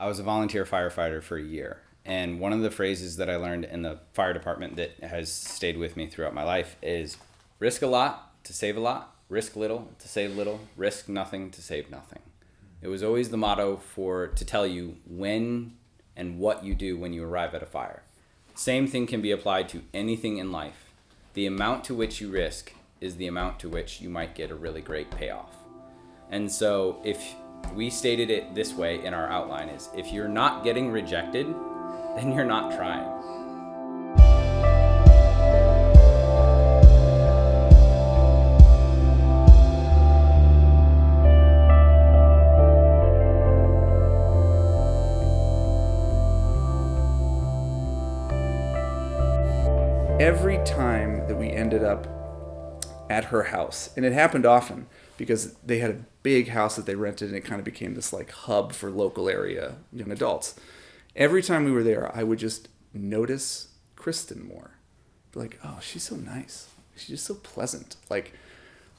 I was a volunteer firefighter for a year. And one of the phrases that I learned in the fire department that has stayed with me throughout my life is risk a lot to save a lot, risk little to save little, risk nothing to save nothing. It was always the motto to tell you when and what you do when you arrive at a fire. Same thing can be applied to anything in life. The amount to which you risk is the amount to which you might get a really great payoff. And so if we stated it this way in our outline is, if you're not getting rejected, then you're not trying. Every time that we ended up at her house, and it happened often because they had a big house that they rented and it kind of became this like hub for local area young adults. Every time we were there, I would just notice Kristen more. Be like, oh, she's so nice. She's just so pleasant. Like,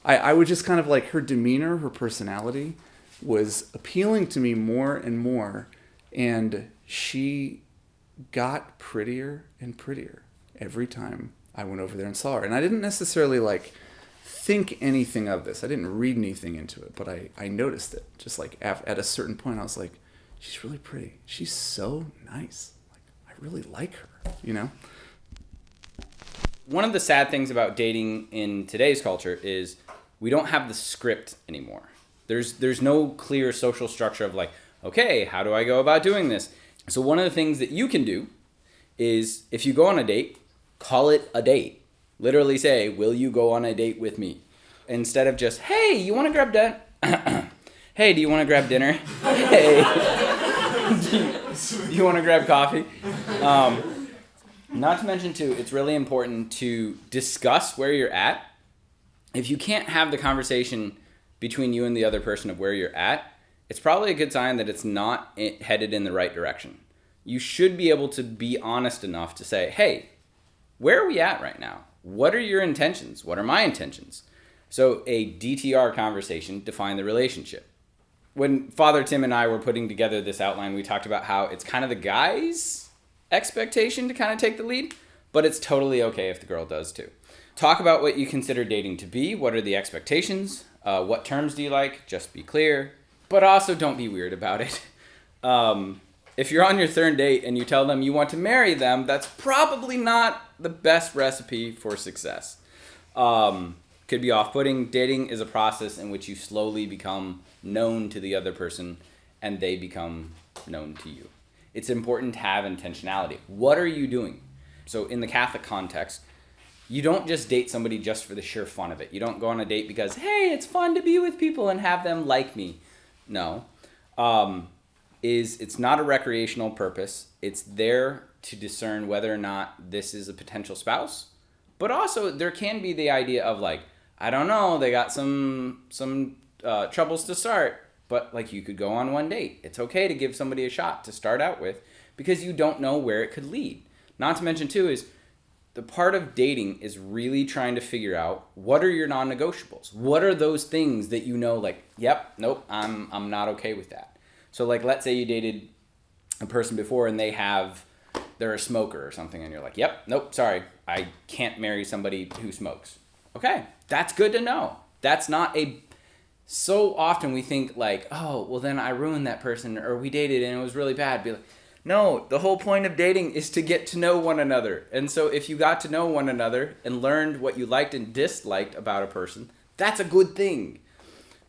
I would just kind of like her demeanor, her personality was appealing to me more and more. And she got prettier and prettier every time I went over there and saw her. And I didn't necessarily like think anything of this. I didn't read anything into it, but I noticed it. Just like at a certain point, I was like, she's really pretty. She's so nice. Like, I really like her, you know? One of the sad things about dating in today's culture is we don't have the script anymore. There's no clear social structure of like, okay, how do I go about doing this? So one of the things that you can do is if you go on a date, call it a date. Literally say, will you go on a date with me? Instead of just, hey, you want to grab dinner? Hey, do you want to grab dinner? Hey, do you want to grab coffee? Not to mention, too, it's really important to discuss where you're at. If you can't have the conversation between you and the other person of where you're at, it's probably a good sign that it's not headed in the right direction. You should be able to be honest enough to say, hey, where are we at right now? What are your intentions? What are my intentions? So a DTR conversation defined the relationship. When Father Tim and I were putting together this outline, we talked about how it's kind of the guy's expectation to kind of take the lead, but it's totally okay if the girl does too. Talk about what you consider dating to be. What are the expectations? What terms do you like? Just be clear, but also don't be weird about it. If you're on your third date and you tell them you want to marry them, that's probably not the best recipe for success. Could be off-putting. Dating is a process in which you slowly become known to the other person and they become known to you. It's important to have intentionality. What are you doing? So in the Catholic context, you don't just date somebody just for the sheer fun of it. You don't go on a date because, hey, it's fun to be with people and have them like me. No. It's not a recreational purpose. It's there to discern whether or not this is a potential spouse. But also there can be the idea of like, I don't know, they got some troubles to start, but like you could go on one date. It's okay to give somebody a shot to start out with because you don't know where it could lead. Not to mention too is the part of dating is really trying to figure out what are your non-negotiables? What are those things that you know like, yep, nope, I'm not okay with that. So like, let's say you dated a person before and they're a smoker or something and you're like, yep, nope, sorry, I can't marry somebody who smokes. Okay, that's good to know. That's not so often we think like, oh, well then I ruined that person or we dated and it was really bad. Be like, no, the whole point of dating is to get to know one another. And so if you got to know one another and learned what you liked and disliked about a person, that's a good thing.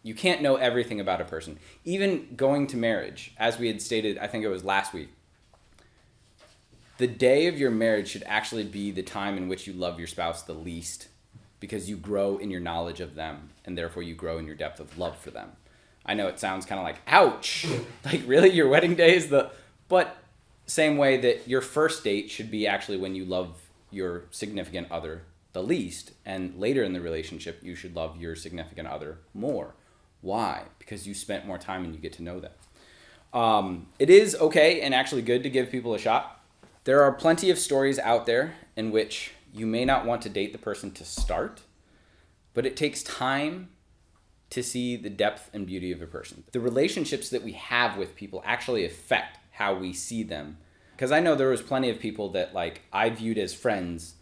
You can't know everything about a person. Even going to marriage, as we had stated, I think it was last week, the day of your marriage should actually be the time in which you love your spouse the least because you grow in your knowledge of them and therefore you grow in your depth of love for them. I know it sounds kind of like, ouch, like really your wedding day is but same way that your first date should be actually when you love your significant other the least, and later in the relationship, you should love your significant other more. Why? Because you spent more time and you get to know them. It is okay and actually good to give people a shot. There are plenty of stories out there in which you may not want to date the person to start, but it takes time to see the depth and beauty of a person. The relationships that we have with people actually affect how we see them. Because I know there was plenty of people that like I viewed as friends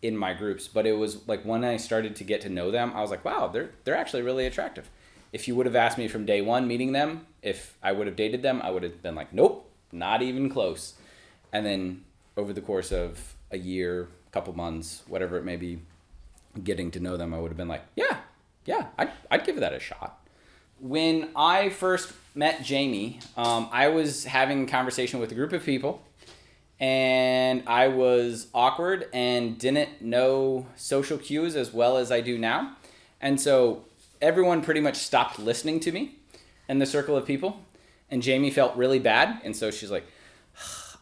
in my groups, but it was like when I started to get to know them, I was like, wow, they're actually really attractive. If you would have asked me from day one meeting them, if I would have dated them, I would have been like, nope, not even close. And then over the course of a year, couple months, whatever it may be, getting to know them, I would have been like, yeah, I'd give that a shot. When I first met Jamie, I was having a conversation with a group of people, and I was awkward and didn't know social cues as well as I do now. And so everyone pretty much stopped listening to me in the circle of people, and Jamie felt really bad, and so she's like,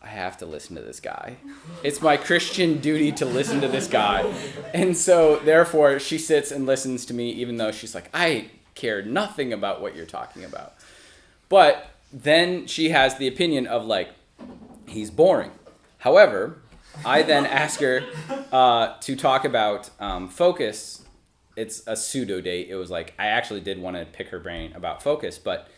I have to listen to this guy. It's my Christian duty to listen to this guy. And so therefore she sits and listens to me, even though she's like, I care nothing about what you're talking about. But then she has the opinion of like, he's boring. However, I then ask her to talk about focus. It's a pseudo date. It was like, I actually did want to pick her brain about focus, but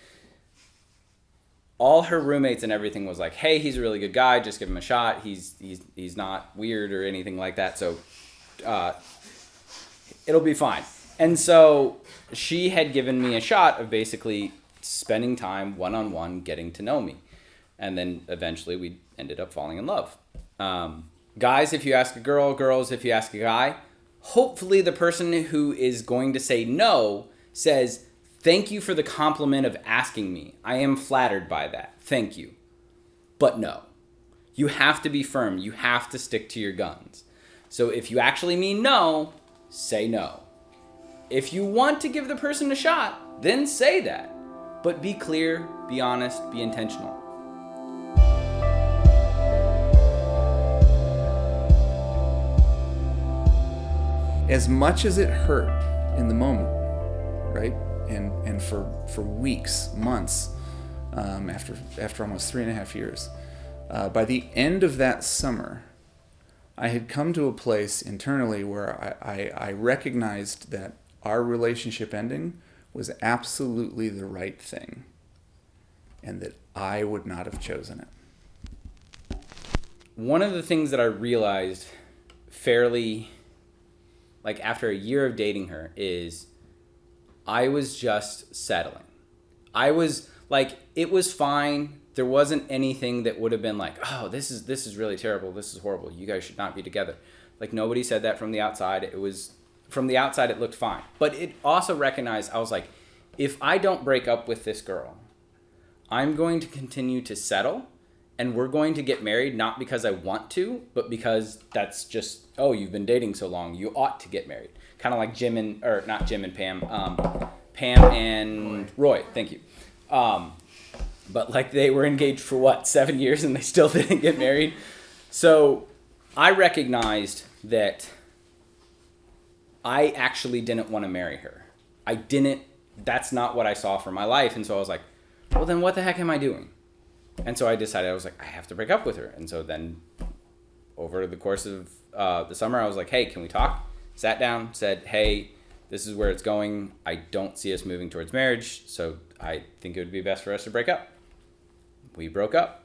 all her roommates and everything was like, hey, he's a really good guy. Just give him a shot. He's not weird or anything like that. So it'll be fine. And so she had given me a shot of basically spending time one-on-one getting to know me. And then eventually we ended up falling in love. Guys, if you ask a girl, girls, if you ask a guy, hopefully the person who is going to say no says, thank you for the compliment of asking me. I am flattered by that. Thank you. But no. You have to be firm. You have to stick to your guns. So if you actually mean no, say no. If you want to give the person a shot, then say that. But be clear, be honest, be intentional. As much as it hurt in the moment, right? And for weeks, months, after almost 3.5 years, by the end of that summer, I had come to a place internally where I recognized that our relationship ending was absolutely the right thing, and that I would not have chosen it. One of the things that I realized fairly, like after a year of dating her, is I was just settling. I was like, it was fine. There wasn't anything that would have been like, oh, this is really terrible. This is horrible. You guys should not be together. Like nobody said that from the outside. It was, from the outside, it looked fine. But it also recognized, I was like, if I don't break up with this girl, I'm going to continue to settle, and we're going to get married, not because I want to, but because that's just, oh, you've been dating so long, you ought to get married. Kind of like not Jim and Pam, Pam and Roy, thank you. But like they were engaged for 7 years and they still didn't get married. So I recognized that I actually didn't want to marry her. That's not what I saw for my life. And so I was like, well, then what the heck am I doing? And so I decided, I was like, I have to break up with her. And so then over the course of the summer, I was like, hey, can we talk? Sat down, said, hey, this is where it's going. I don't see us moving towards marriage, so I think it would be best for us to break up. We broke up.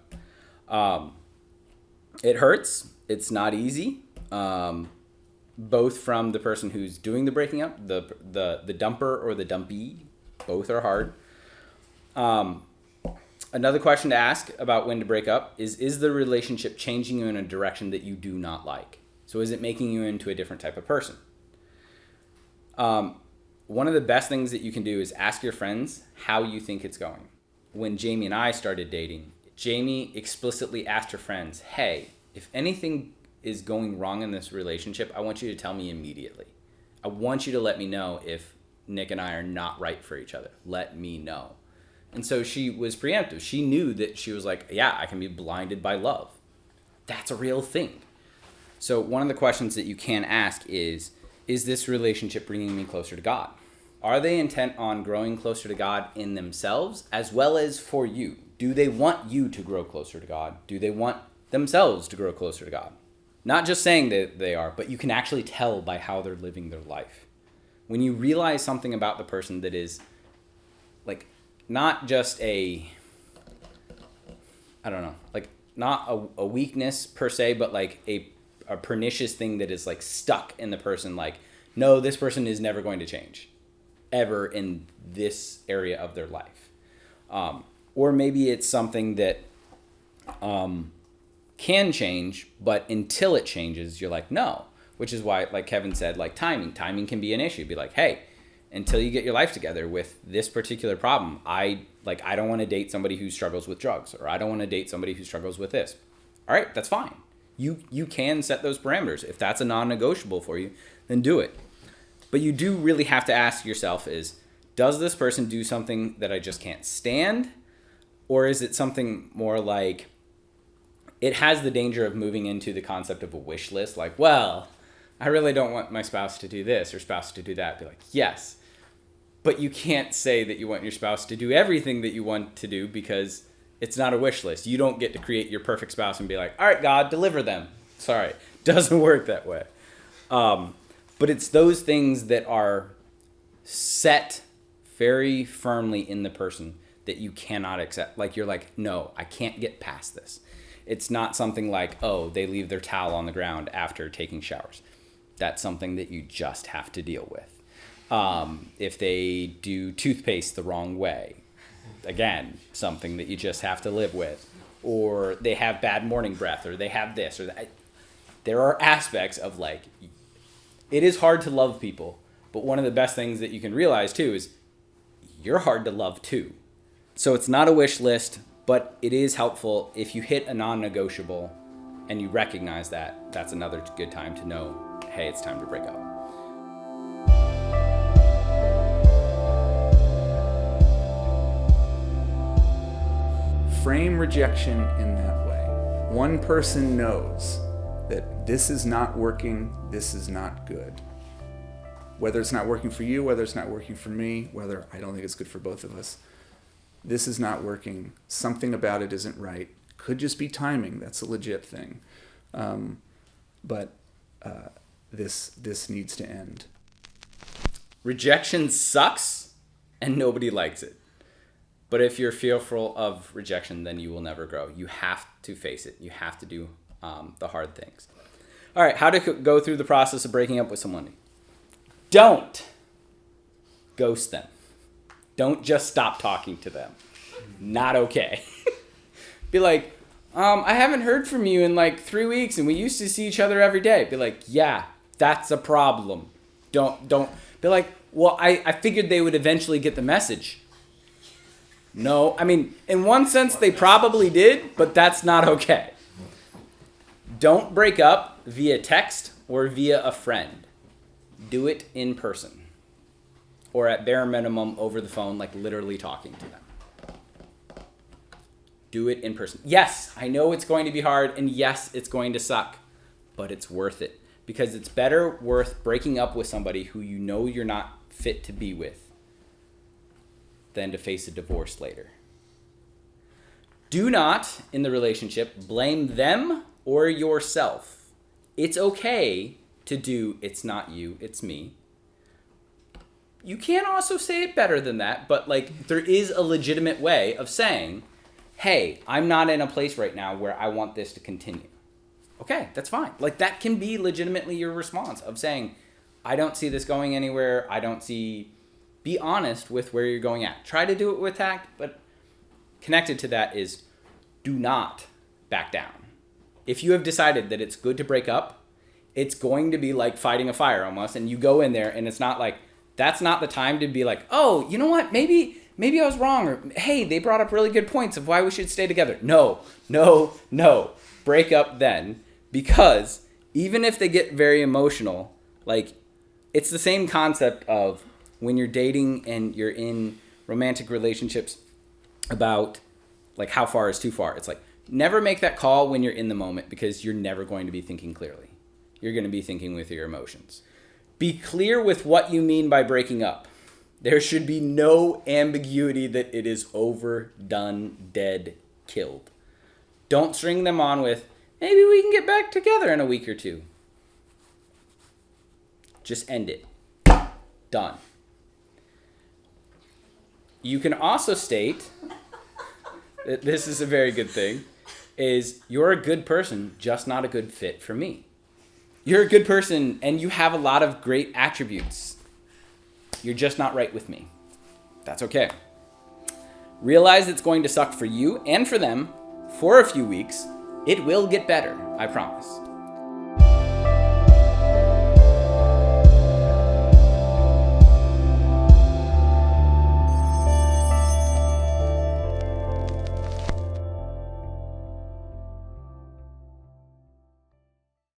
It hurts. It's not easy. Both from the person who's doing the breaking up, the dumper or the dumpee, both are hard. Another question to ask about when to break up is the relationship changing you in a direction that you do not like? So is it making you into a different type of person? One of the best things that you can do is ask your friends how you think it's going. When Jamie and I started dating, Jamie explicitly asked her friends, hey, if anything is going wrong in this relationship, I want you to tell me immediately. I want you to let me know if Nick and I are not right for each other. Let me know. And so she was preemptive. She knew that she was like, yeah, I can be blinded by love. That's a real thing. So one of the questions that you can ask is this relationship bringing me closer to God? Are they intent on growing closer to God in themselves as well as for you? Do they want you to grow closer to God? Do they want themselves to grow closer to God? Not just saying that they are, but you can actually tell by how they're living their life. When you realize something about the person that is like not just a I don't know, like not a weakness per se, but like a pernicious thing that is like stuck in the person. Like, no, this person is never going to change ever in this area of their life. Or maybe it's something that can change, but until it changes, you're like, no. Which is why, like Kevin said, like timing can be an issue. Be like, hey, until you get your life together with this particular problem, I don't want to date somebody who struggles with drugs, or I don't want to date somebody who struggles with this. All right, that's fine. You can set those parameters. If that's a non-negotiable for you, then do it. But you do really have to ask yourself is, does this person do something that I just can't stand? Or is it something more like, it has the danger of moving into the concept of a wish list. Like, well, I really don't want my spouse to do this or spouse to do that. Be like, yes. But you can't say that you want your spouse to do everything that you want to do because it's not a wish list. You don't get to create your perfect spouse and be like, all right, God, deliver them. Sorry. Doesn't work that way. But it's those things that are set very firmly in the person that you cannot accept. Like, you're like, no, I can't get past this. It's not something like, oh, they leave their towel on the ground after taking showers. That's something that you just have to deal with. If they do toothpaste the wrong way, again, something that you just have to live with. Or they have bad morning breath, or they have this or that. There are aspects of like, it is hard to love people, but one of the best things that you can realize too is you're hard to love too. So it's not a wish list, but it is helpful if you hit a non-negotiable and you recognize that. That's another good time to know, hey, it's time to break up. Frame rejection in that way. One person knows that this is not working, this is not good. Whether it's not working for you, whether it's not working for me, whether I don't think it's good for both of us. This is not working. Something about it isn't right. Could just be timing. That's a legit thing. But this needs to end. Rejection sucks and nobody likes it. But if you're fearful of rejection, then you will never grow. You have to face it. You have to do the hard things. All right, how to go through the process of breaking up with someone. Don't ghost them. Don't just stop talking to them. Not okay. Be like, I haven't heard from you in like 3 weeks and we used to see each other every day. Be like, yeah, that's a problem. Don't be like, well, I figured they would eventually get the message. No, I mean, in one sense they probably did, but that's not okay. Don't break up via text or via a friend. Do it in person. Or at bare minimum over the phone, like literally talking to them. Do it in person. Yes, I know it's going to be hard, and yes, it's going to suck, but it's worth it. Because it's better worth breaking up with somebody who you know you're not fit to be with than to face a divorce later. Do not, in the relationship, blame them or yourself. It's okay to do it's not you, it's me. You can also say it better than that, but like there is a legitimate way of saying, hey, I'm not in a place right now where I want this to continue. Okay, that's fine. Like that can be legitimately your response of saying, I don't see this going anywhere. Be honest with where you're going at. Try to do it with tact, but connected to that is do not back down. If you have decided that it's good to break up, it's going to be like fighting a fire almost, and you go in there and it's not like, that's not the time to be like, oh, you know what? Maybe I was wrong. Or, hey, they brought up really good points of why we should stay together. No. Break up then. Because even if they get very emotional, like it's the same concept of when you're dating and you're in romantic relationships about like how far is too far. It's like never make that call when you're in the moment because you're never going to be thinking clearly. You're going to be thinking with your emotions. Be clear with what you mean by breaking up. There should be no ambiguity that it is over, done, dead, killed. Don't string them on with, maybe we can get back together in a week or two. Just end it. Done. You can also state, this is a very good thing, is you're a good person, just not a good fit for me. You're a good person and you have a lot of great attributes. You're just not right with me. That's okay. Realize it's going to suck for you and for them for a few weeks. It will get better, I promise.